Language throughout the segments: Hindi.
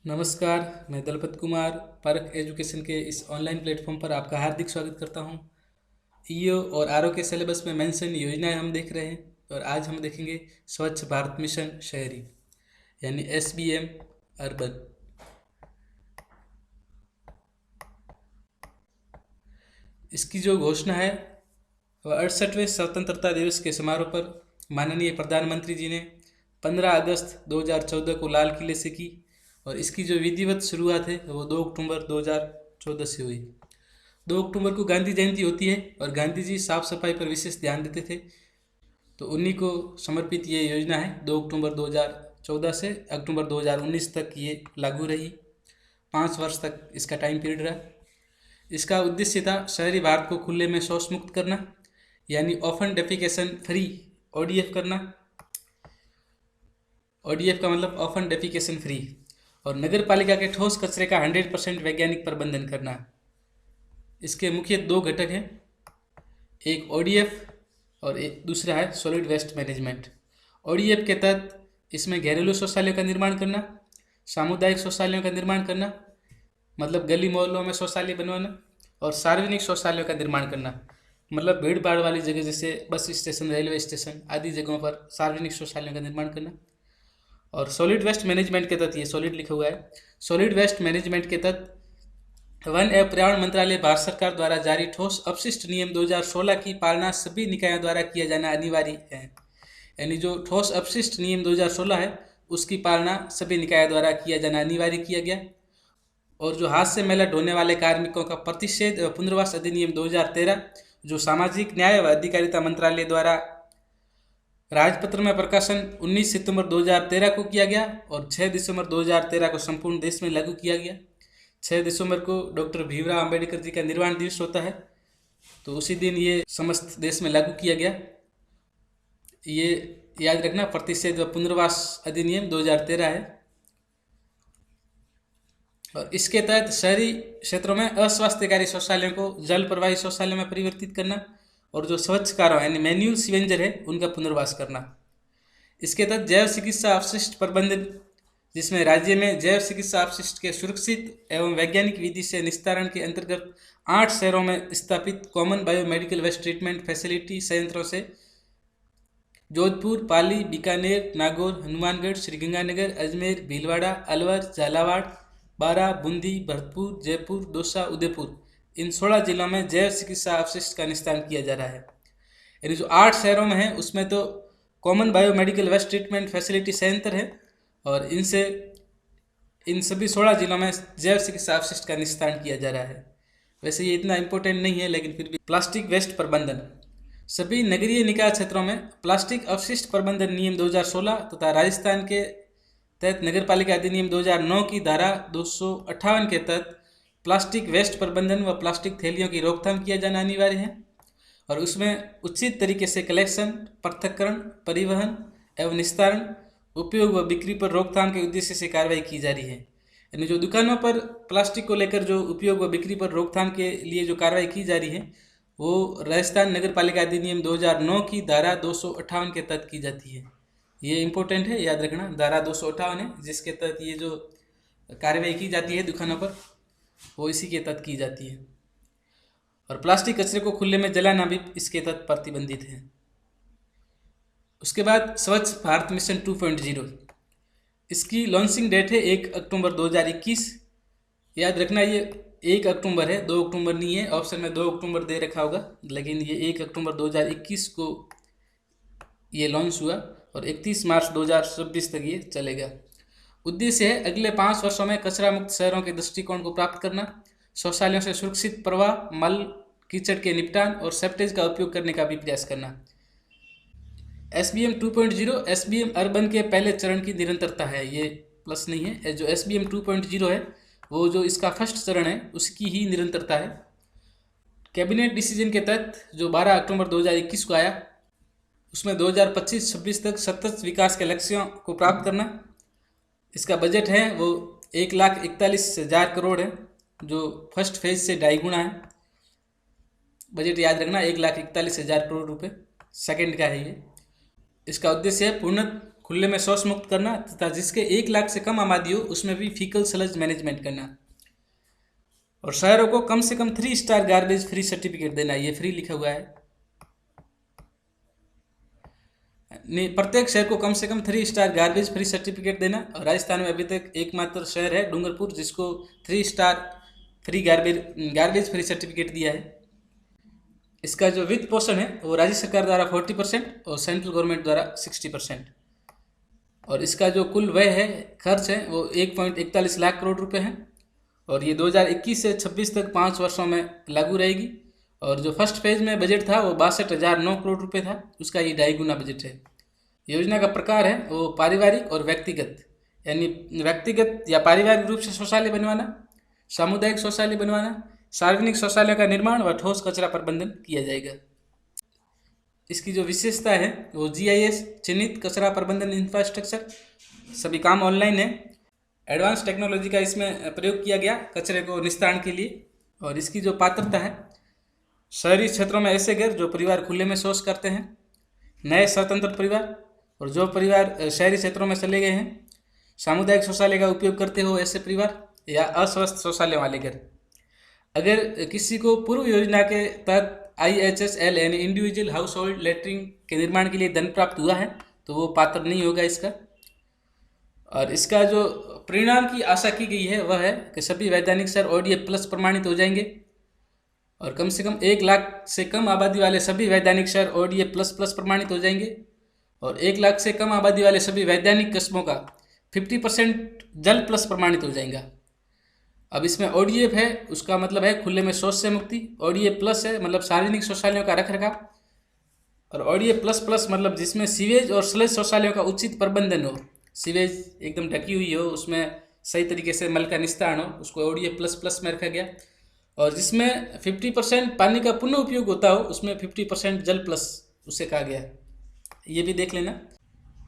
नमस्कार, मैं दलपत कुमार परख एजुकेशन के इस ऑनलाइन प्लेटफॉर्म पर आपका हार्दिक स्वागत करता हूं। ईओ और आरओ के सिलेबस में मेंशन योजनाएं हम देख रहे हैं और आज हम देखेंगे स्वच्छ भारत मिशन शहरी यानी एसबीएम अर्बन। इसकी जो घोषणा है वह 68वें स्वतंत्रता दिवस के समारोह पर माननीय प्रधानमंत्री जी ने 15 अगस्त 2014 को लाल किले से की और इसकी जो विधिवत शुरुआत है वो 2 अक्टूबर 2014 से हुई। 2 अक्टूबर को गांधी जयंती होती है और गांधी जी साफ सफाई पर विशेष ध्यान देते थे, तो उन्हीं को समर्पित ये योजना है। 2 अक्टूबर 2014 से अक्टूबर 2019 तक ये लागू रही। 5 वर्ष तक इसका टाइम पीरियड रहा। इसका उद्देश्य था शहरी भारत को खुले में शौच मुक्त करना यानी ओपन डेफिकेशन फ्री ओडीएफ करना। ओडीएफ का मतलब ओपन डेफिकेशन फ्री। और नगर पालिका के ठोस कचरे का 100% वैज्ञानिक प्रबंधन करना। इसके मुख्य 2 घटक हैं, एक ओडीएफ और एक दूसरा है सॉलिड वेस्ट मैनेजमेंट। ओडीएफ के तहत इसमें घरेलू शौचालयों का निर्माण करना, सामुदायिक शौचालयों का निर्माण करना मतलब गली मोहल्लों में शौचालय बनवाना, और सार्वजनिक शौचालयों का निर्माण करना मतलब भीड़ भाड़ वाली जगह जैसे बस स्टेशन, रेलवे स्टेशन आदि जगहों पर सार्वजनिक शौचालयों का निर्माण करना। और सॉलिड वेस्ट मैनेजमेंट के तहत, ये सॉलिड लिखा हुआ है, सॉलिड वेस्ट मैनेजमेंट के तहत वन एवं पर्यावरण मंत्रालय भारत सरकार द्वारा जारी ठोस अपशिष्ट नियम 2016 की पालना सभी निकायों द्वारा किया जाना अनिवार्य है। यानी जो ठोस अपशिष्ट नियम 2016 है उसकी पालना सभी निकायों द्वारा किया जाना अनिवार्य किया गया। और जो हाथ से मैला ढोने वाले कार्मिकों का प्रतिषेध एवं पुनर्वास अधिनियम 2013 जो सामाजिक न्याय व अधिकारिता मंत्रालय द्वारा राजपत्र में प्रकाशन 19 सितंबर 2013 को किया गया और 6 दिसंबर 2013 को संपूर्ण देश में लागू किया गया। 6 दिसंबर को डॉक्टर भीमराव अंबेडकर जी का निर्वाण दिवस होता है, तो उसी दिन ये समस्त देश में लागू किया गया। ये याद रखना, प्रतिषेध व पुनर्वास अधिनियम 2013 है। और इसके तहत शहरी क्षेत्रों में अस्वास्थ्यकारी शौचालयों को जल प्रवाही शौचालय में परिवर्तित करना और जो स्वच्छ कार्य यानी मैन्युअल सीवेंजर है उनका पुनर्वास करना। इसके तहत जैव चिकित्सा अपशिष्ट प्रबंधन, जिसमें राज्य में जैव चिकित्सा अपशिष्ट के सुरक्षित एवं वैज्ञानिक विधि से निस्तारण के अंतर्गत 8 शहरों में स्थापित common biomedical waste treatment facility संयंत्रों से जोधपुर, पाली, बीकानेर, नागौर, हनुमानगढ़, श्रीगंगानगर, अजमेर, भीलवाड़ा, अलवर, झालावाड़, बारा, बूंदी, भरतपुर, जयपुर, दौसा, उदयपुर, इन 16 जिलों में जैव चिकित्सा अपशिष्ट का निस्तारण किया जा रहा है। यानी जो 8 शहरों में है उसमें तो common biomedical waste treatment facility संयंत्र है और इनसे इन सभी 16 जिलों में जैव चिकित्सा अपशिष्ट का निस्तारण किया जा रहा है। वैसे ये इतना इम्पोर्टेंट नहीं है, लेकिन फिर भी प्लास्टिक वेस्ट प्रबंधन, सभी नगरीय निकाय क्षेत्रों में प्लास्टिक अपशिष्ट प्रबंधन नियम 2016 तथा राजस्थान के तहत नगर पालिका अधिनियम 2009 की धारा 258 के तहत प्लास्टिक वेस्ट प्रबंधन व प्लास्टिक थैलियों की रोकथाम किया जाना अनिवार्य है और उसमें उचित तरीके से कलेक्शन, पृथक्करण, परिवहन एवं निस्तारण, उपयोग व बिक्री पर रोकथाम के उद्देश्य से कार्रवाई की जा रही है। यानी जो दुकानों पर प्लास्टिक को लेकर जो उपयोग व बिक्री पर रोकथाम के लिए जो कार्रवाई की जा रही है वो राजस्थान नगर पालिका अधिनियम 2009 की धारा 258 के तहत की जाती है। ये इम्पोर्टेंट है, याद रखना, धारा 258 है जिसके तहत ये जो कार्रवाई की जाती है दुकानों पर वो इसी के तहत की जाती है। और प्लास्टिक कचरे को खुले में जलाना भी इसके तहत प्रतिबंधित है। उसके बाद स्वच्छ भारत मिशन 2.0, इसकी लॉन्चिंग डेट है 1 अक्टूबर 2021। याद रखना ये 1 अक्टूबर है, 2 अक्टूबर नहीं है। ऑप्शन में 2 अक्टूबर दे रखा होगा, लेकिन ये 1 अक्टूबर 2021 को ये लॉन्च हुआ और 31 मार्च 2026 तक ये चलेगा। उद्देश्य है अगले 5 वर्षों में कचरा मुक्त शहरों के दृष्टिकोण को प्राप्त करना, शौचालयों से सुरक्षित प्रवाह, मल कीचड़ के निपटान और सेप्टेज का उपयोग करने का भी प्रयास करना। SBM 2.0 SBM अर्बन के पहले चरण की निरंतरता है, ये प्लस नहीं है। जो SBM 2.0 है वो जो इसका फर्स्ट चरण है उसकी ही निरंतरता है। कैबिनेट डिसीजन के तहत जो 12 अक्टूबर 2021 को आया उसमें 2025-26 तक सतत विकास के लक्ष्यों को प्राप्त करना। इसका बजट है वो 1,41,000 करोड़ है, जो फर्स्ट फेज से 2.5 गुना है। बजट याद रखना, 1,41,000 करोड़ रुपए सेकंड का है ये। इसका उद्देश्य है खुले में शौच मुक्त करना तथा जिसके 1 लाख से कम आबादी हो उसमें भी फीकल स्लज मैनेजमेंट करना। और शहरों को कम से कम 3 स्टार गार्बेज फ्री सर्टिफिकेट देना, ये फ्री लिखा हुआ है। नहीं, प्रत्येक शहर को कम से कम 3 स्टार गार्बेज फ्री सर्टिफिकेट देना। और राजस्थान में अभी तक एकमात्र शहर है डूंगरपुर जिसको 3 star free garbage free certificate दिया है। इसका जो वित्त पोषण है वो राज्य सरकार द्वारा 40% और सेंट्रल गवर्नमेंट द्वारा 60%। और इसका जो कुल व्यय है, खर्च है, वो 1.41 लाख करोड़ रुपए है। और ये 2021 से 26 तक 5 वर्षों में लागू रहेगी। और जो फर्स्ट फेज में बजट था वो 62,009 करोड़ रुपए था, उसका ये 2.5 गुना बजट है। योजना का प्रकार है वो पारिवारिक और व्यक्तिगत, यानी व्यक्तिगत या पारिवारिक रूप से शौचालय बनवाना, सामुदायिक शौचालय बनवाना, सार्वजनिक शौचालय का निर्माण व ठोस कचरा प्रबंधन किया जाएगा। इसकी जो विशेषता है वो GIS चिन्हित कचरा प्रबंधन इंफ्रास्ट्रक्चर, सभी काम ऑनलाइन है। एडवांस टेक्नोलॉजी का इसमें प्रयोग किया गया कचरे को निस्तारण के लिए। और इसकी जो पात्रता है, शहरी क्षेत्रों में ऐसे घर जो परिवार खुले में शौच करते हैं, नए स्वतंत्र परिवार, और जो परिवार शहरी क्षेत्रों में चले गए हैं, सामुदायिक शौचालय का उपयोग करते हो ऐसे परिवार, या अस्वस्थ शौचालय वाले घर। अगर किसी को पूर्व योजना के तहत IHSL यानी इंडिविजुअल हाउस होल्ड लेटरिन के निर्माण के लिए धन प्राप्त हुआ है तो वो पात्र नहीं होगा इसका। और इसका जो परिणाम की आशा की गई है वह है कि सभी वैधानिक शहर ODF प्लस प्रमाणित हो जाएंगे। और कम से कम 1 लाख से कम आबादी वाले सभी वैधानिक शहर ODF प्लस प्रमाणित हो जाएंगे। और 1 लाख से कम आबादी वाले सभी वैधानिक कस्बों का 50% जल प्लस प्रमाणित हो जाएगा। अब इसमें ODF है, उसका मतलब है खुले में शौच से मुक्ति। ODF प्लस है मतलब सार्वजनिक शौचालयों का रखरखाव। और ODF प्लस मतलब जिसमें सीवेज और स्लज शौचालयों का उचित प्रबंधन हो, सीवेज एकदम ढकी हुई हो, उसमें सही तरीके से मल का निस्तारण हो, उसको ODF प्लस में रखा गया। और जिसमें 50% पानी का पुनः उपयोग होता हो उसमें 50% जल प्लस उसे कहा गया। ये भी देख लेना।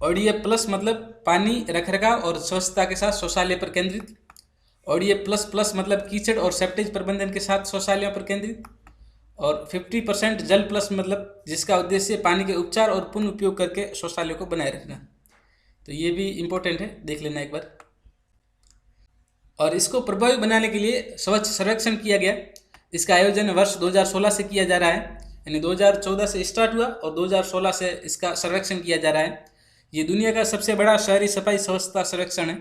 ODF प्लस मतलब पानी रखरखाव और स्वच्छता के साथ शौचालय पर केंद्रित। ODF प्लस मतलब कीचड़ और सेप्टेज प्रबंधन के साथ शौचालयों पर केंद्रित। और 50% जल प्लस मतलब जिसका उद्देश्य पानी के उपचार और पुनः उपयोग करके शौचालयों को बनाए रखना। तो ये भी इम्पोर्टेंट है, देख लेना एक बार। और इसको प्रभावी बनाने के लिए स्वच्छ सर्वेक्षण किया गया। इसका आयोजन वर्ष 2016 से किया जा रहा है, यानी 2014 से स्टार्ट हुआ और 2016 से इसका सर्वेक्षण किया जा रहा है। ये दुनिया का सबसे बड़ा शहरी सफाई स्वच्छता सर्वेक्षण है।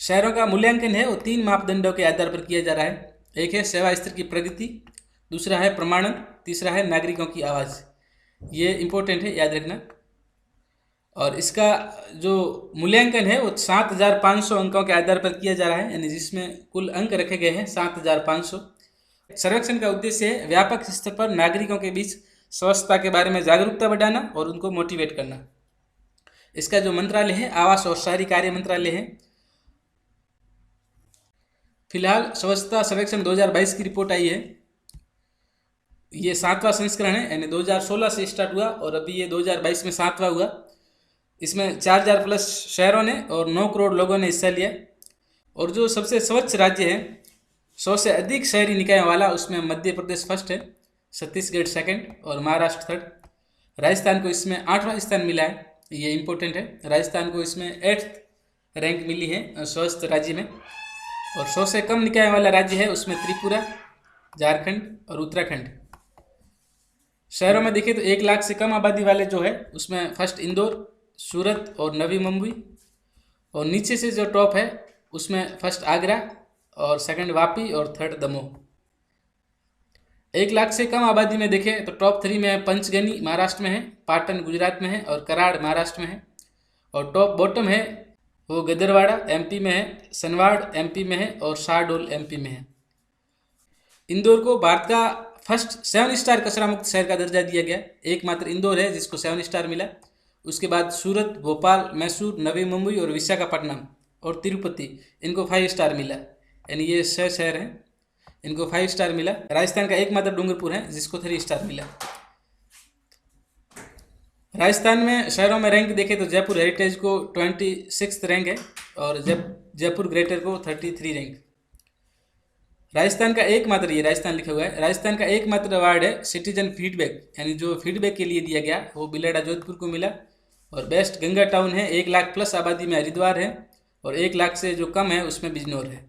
शहरों का मूल्यांकन है वो 3 मापदंडों के आधार पर किया जा रहा है। एक है सेवा स्तर की प्रगति, दूसरा है प्रमाणन, तीसरा है नागरिकों की आवाज़। ये इम्पोर्टेंट है, याद रखना। और इसका जो मूल्यांकन है वो 7,500 अंकों के आधार पर किया जा रहा है, यानी जिसमें कुल अंक रखे गए हैं 7,500। सर्वेक्षण का उद्देश्य है व्यापक स्तर पर नागरिकों के बीच स्वच्छता के बारे में जागरूकता बढ़ाना और उनको मोटिवेट करना। इसका जो मंत्रालय है आवास और शहरी कार्य मंत्रालय है। फिलहाल स्वच्छता सर्वेक्षण 2022 की रिपोर्ट आई है। ये 7वां संस्करण है, यानी 2016 से स्टार्ट हुआ और अभी ये 2022 में 7वां हुआ। इसमें 4,000 प्लस शहरों ने और 9 करोड़ लोगों ने हिस्सा लिया। और जो सबसे स्वच्छ राज्य है 100 से अधिक शहरी निकायों वाला, उसमें मध्य प्रदेश फर्स्ट है, छत्तीसगढ़ सेकंड और महाराष्ट्र थर्ड। राजस्थान को इसमें 8वां स्थान मिला है, ये इम्पोर्टेंट है। राजस्थान को इसमें 8th रैंक मिली है स्वस्थ राज्य में। और 100 से कम निकाय वाला राज्य है उसमें त्रिपुरा, झारखंड और उत्तराखंड। शहरों में देखें तो 1 लाख से कम आबादी वाले जो है उसमें फर्स्ट इंदौर, सूरत और नवी मुंबई। और नीचे से जो टॉप है उसमें फर्स्ट आगरा और सेकंड वापी और थर्ड दमोह। 1 लाख से कम आबादी में देखें तो टॉप 3 में है पंचगनी महाराष्ट्र में है, पाटन गुजरात में है और कराड़ महाराष्ट्र में है। और टॉप बॉटम है वो गदरवाड़ा MP में है, सनवाड़ MP में है और शाहडोल MP में है। इंदौर को भारत का फर्स्ट 7 स्टार कचरा मुक्त शहर का दर्जा दिया गया। एकमात्र इंदौर है जिसको 7 स्टार मिला। उसके बाद सूरत, भोपाल, मैसूर, नवी मुंबई और विशाखापट्टनम और तिरुपति, इनको 5 स्टार मिला, यानी ये 6 शहर हैं, इनको 5 स्टार मिला। राजस्थान का एकमात्र डूंगरपुर है जिसको 3 स्टार मिला। राजस्थान में शहरों में रैंक देखें तो जयपुर हेरिटेज को 26th रैंक है और जयपुर ग्रेटर को 33 रैंक। राजस्थान का एकमात्र, ये राजस्थान लिखा हुआ है, राजस्थान का एकमात्र अवार्ड है सिटीजन फीडबैक, यानी जो फीडबैक के लिए दिया गया वो बिलाड़ा जोधपुर को मिला। और बेस्ट गंगा टाउन है, 1 लाख प्लस आबादी में हरिद्वार है, और 1 लाख से जो कम है उसमें बिजनौर है।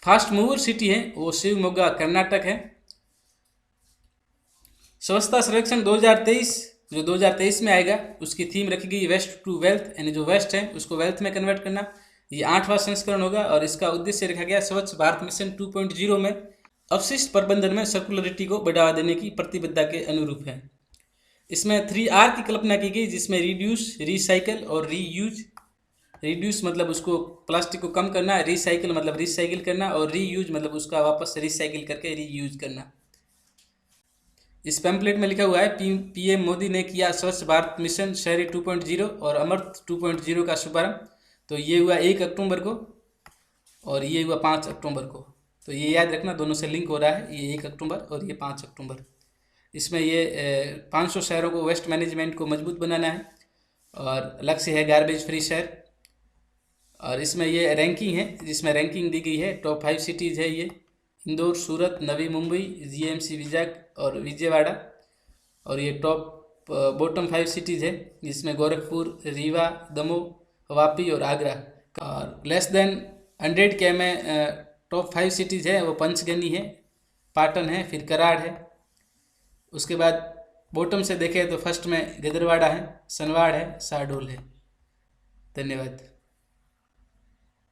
फास्ट मूवर सिटी है वो शिवमोगा कर्नाटक है। स्वच्छता सर्वेक्षण 2023 जो 2023 में आएगा उसकी थीम रखी गई वेस्ट टू वेल्थ, यानी जो वेस्ट है उसको वेल्थ में कन्वर्ट करना। ये 8वां संस्करण होगा और इसका उद्देश्य रखा गया स्वच्छ भारत मिशन 2.0 में अपशिष्ट प्रबंधन में सर्कुलरिटी को बढ़ावा देने की प्रतिबद्धता के अनुरूप है। इसमें 3R की कल्पना की गई, जिसमें रिड्यूस, रिसाइकल और रीयूज। रिड्यूस मतलब उसको प्लास्टिक को कम करना, रिसाइकल मतलब रिसाइकिल करना, और रीयूज मतलब उसका वापस रिसाइकिल करके रीयूज करना। इस पैम्पलेट में लिखा हुआ है पीएम मोदी ने किया स्वच्छ भारत मिशन शहरी 2.0 और अमृत 2.0 का शुभारंभ। तो ये हुआ 1 अक्टूबर को और ये हुआ 5 अक्टूबर को। तो ये याद रखना, दोनों से लिंक हो रहा है, ये 1 अक्टूबर और ये 5 अक्टूबर। इसमें ये 500 शहरों को वेस्ट मैनेजमेंट को मजबूत बनाना है और लक्ष्य है गार्बेज फ्री शहर। और इसमें ये रैंकिंग है, जिसमें रैंकिंग दी गई है टॉप 5 सिटीज़ है ये इंदौर, सूरत, नवी मुंबई, जीएमसी विजाग और विजयवाड़ा। और ये टॉप बॉटम 5 सिटीज़ है जिसमें गोरखपुर, रीवा, दमोह, वापी और आगरा। और लेस देन 100 के में टॉप 5 सिटीज़ है वो पंचगनी है, पाटन है, फिर कराड़ है। उसके बाद बॉटम से देखें तो फर्स्ट में गदरवाड़ा है, सनवाड़ है, शाहडोल है। धन्यवाद।